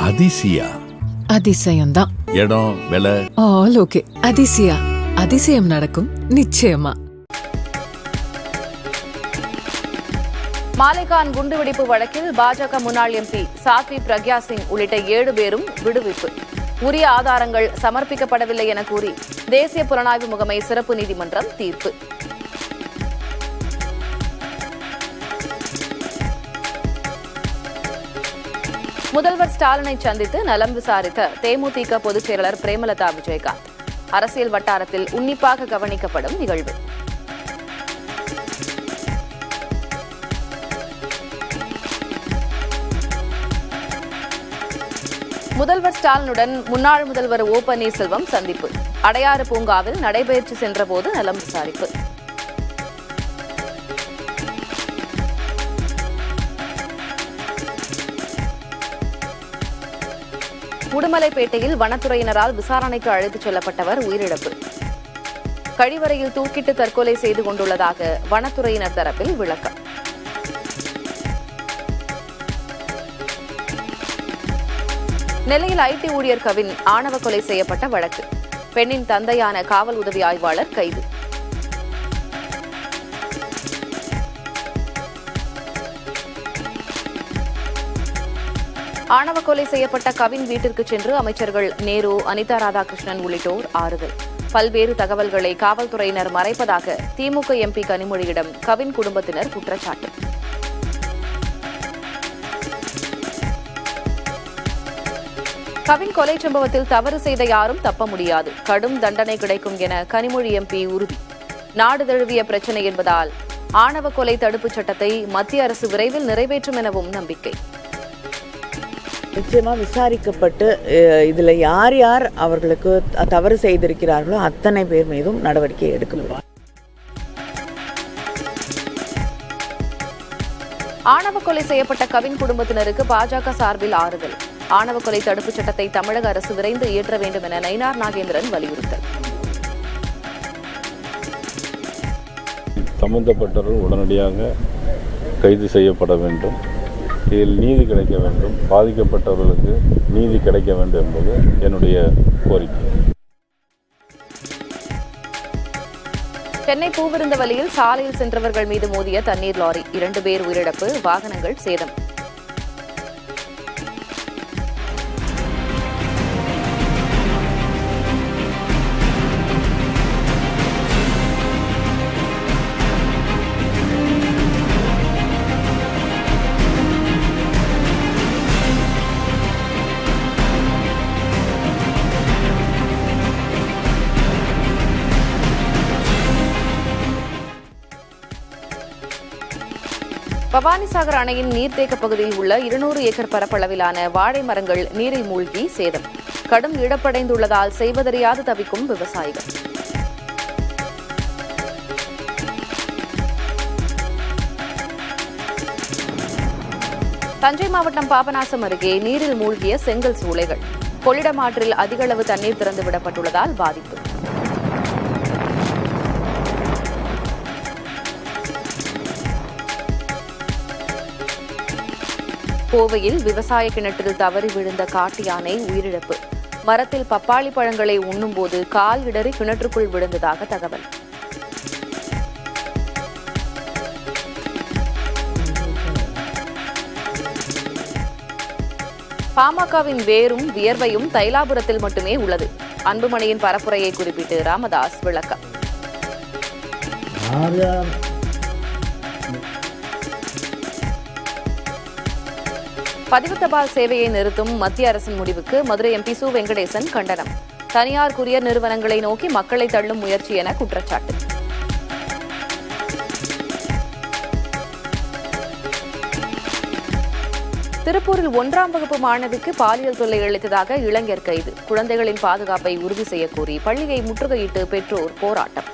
அதிசயம்தான். இடம் விலை all okay. அதிசயம் நடக்கும் நிச்சயமா. மாலேகான் குண்டுவெடிப்பு வழக்கில் பாஜக முன்னாள் எம்பி சாத்வி பிரக்யா சிங் உள்ளிட்ட 7 பேரும் விடுவிப்பு. உரிய ஆதாரங்கள் சமர்ப்பிக்கப்படவில்லை என கூறி தேசிய புலனாய்வு முகமை சிறப்பு நீதிமன்றம் தீர்ப்பு. முதல்வர் ஸ்டாலினை சந்தித்து நலம் விசாரித்த தேமுதிக பொதுச் செயலாளர் பிரேமலதா விஜயகாந்த். அரசியல் வட்டாரத்தில் உன்னிப்பாக கவனிக்கப்படும் நிகழ்வு. முதல்வர் ஸ்டாலினுடன் முன்னாள் முதல்வர் ஓ பன்னீர்செல்வம் சந்திப்பு. அடையாறு பூங்காவில் நடைபயிற்சி சென்றபோது நலம் விசாரிப்பு. உடுமலைப்பேட்டையில் வனத்துறையினரால் விசாரணைக்கு அழைத்துச் செல்லப்பட்டவர் உயிரிழப்பு. கழிவறையில் தூக்கிட்டு தற்கொலை செய்து கொண்டுள்ளதாக வனத்துறையினர் தரப்பில் விளக்கம். நெல்லையில் ஐடி ஊழியர் கவின் ஆணவ கொலை செய்யப்பட்ட வழக்கு. பெண்ணின் தந்தையான காவல் உதவி ஆய்வாளர் கைது. ஆணவ கொலை செய்யப்பட்ட கவின் வீட்டிற்கு சென்று அமைச்சர்கள் நேரு, அனிதா ராதாகிருஷ்ணன் உள்ளிட்டோர் ஆறுதல். பல்வேறு தகவல்களை காவல்துறையினர் மறைப்பதாக திமுக எம்பி கனிமொழியிடம் கவின் குடும்பத்தினர் குற்றச்சாட்டு. கவின் கொலை சம்பவத்தில் தவறு செய்த யாரும் தப்ப முடியாது, கடும் தண்டனை கிடைக்கும் என கனிமொழி எம்பி உறுதி. நாடு தழுவிய பிரச்சினை என்பதால் ஆணவ கொலை தடுப்புச் சட்டத்தை மத்திய அரசு விரைவில் நிறைவேற்றும் எனவும் நம்பிக்கை. நிச்சயமா விசாரிக்கப்பட்டு இதுல யார் யார் அவர்களுக்கு தவறு செய்திருக்கிறார்களோ அத்தனை பேர் மீதும் நடவடிக்கை எடுக்கப்படும். ஆணவ கொலை செய்யப்பட்ட கவின் குடும்பத்தினருக்கு பாஜக சார்பில் ஆறுதல். ஆணவ கொலை தடுப்புச் சட்டத்தை தமிழக அரசு விரைந்து இயற்ற வேண்டும் என நயினார் நாகேந்திரன் வலியுறுத்தல். சம்பந்தப்பட்டவர்கள் உடனடியாக கைது செய்யப்பட வேண்டும். இதில் நீதி கிடைக்க வேண்டும். பாதிக்கப்பட்டவர்களுக்கு நீதி கிடைக்க வேண்டும் என்பது என்னுடைய கோரிக்கை. சென்னை பூவிருந்தவல்லியில் சாலையில் சென்றவர்கள் மீது மோதிய தண்ணீர் லாரி. 2 பேர் உயிரிழப்பு, வாகனங்கள் சேதம். பவானிசாகர் அணையின் நீர்த்தேக்க பகுதியில் உள்ள 200 ஏக்கர் பரப்பளவிலான வாழை மரங்கள் நீரில் மூழ்கி சேதம். கடும் இழப்படைந்துள்ளதால் செய்வதறியாது தவிக்கும் விவசாயிகள். தஞ்சை மாவட்டம் பாபநாசம் அருகே நீரில் மூழ்கிய செங்கல் சூளைகள். கொள்ளிடம் ஆற்றில் அதிக அளவு தண்ணீர் திறந்துவிடப்பட்டுள்ளதால் பாதிப்பு. கோவையில் விவசாய கிணற்றில் தவறி விழுந்த காட்டு யானை உயிரிழப்பு. மரத்தில் பப்பாளி பழங்களை உண்ணும்போது கால் இடறி கிணற்றுக்குள் விழுந்ததாக தகவல். பாமகவின் வேரும் வியர்வையும் தைலாபுரத்தில் மட்டுமே உள்ளது. அன்புமணியின் பரப்புரையை குறிப்பிட்டு ராமதாஸ் விளக்கம். பதிவு தபால் சேவையை நிறுத்தும் மத்திய அரசின் முடிவுக்கு மதுரை எம்பி சு வெங்கடேசன் கண்டனம். தனியார் குரியர் நிறுவனங்களை நோக்கி மக்களை தள்ளும் முயற்சி என குற்றச்சாட்டு. திருப்பூரில் 1ஆம் வகுப்பு மாணவிக்கு பாலியல் தொல்லை அளித்ததாக இளைஞர் கைது. குழந்தைகளின் பாதுகாப்பை உறுதி செய்யக்கோரி பள்ளியை முற்றுகையிட்டு பெற்றோர் போராட்டம்.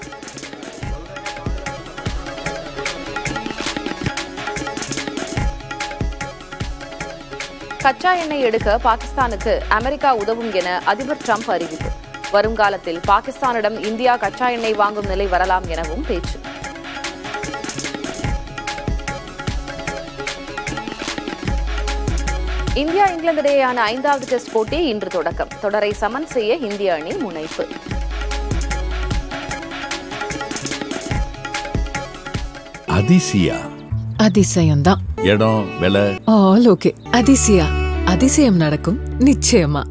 கச்சா எண்ணெய் எடுக்க பாகிஸ்தானுக்கு அமெரிக்கா உதவும் என அதிபர் டிரம்ப் அறிவிப்பு. வருங்காலத்தில் பாகிஸ்தானிடம் இந்தியா கச்சா எண்ணெய் வாங்கும் நிலை வரலாம் எனவும் பேச்சு. இந்தியா இங்கிலாந்து இடையேயான 5வது டெஸ்ட் போட்டி இன்று தொடக்கம். தொடரை சமன் செய்ய இந்திய அணி முனைப்பு. அதிசயா அதிசயம்தான். இடம் விலை ஆல் ஓகே. அதிசயா அதிசயம் நடக்கும் நிச்சயமா.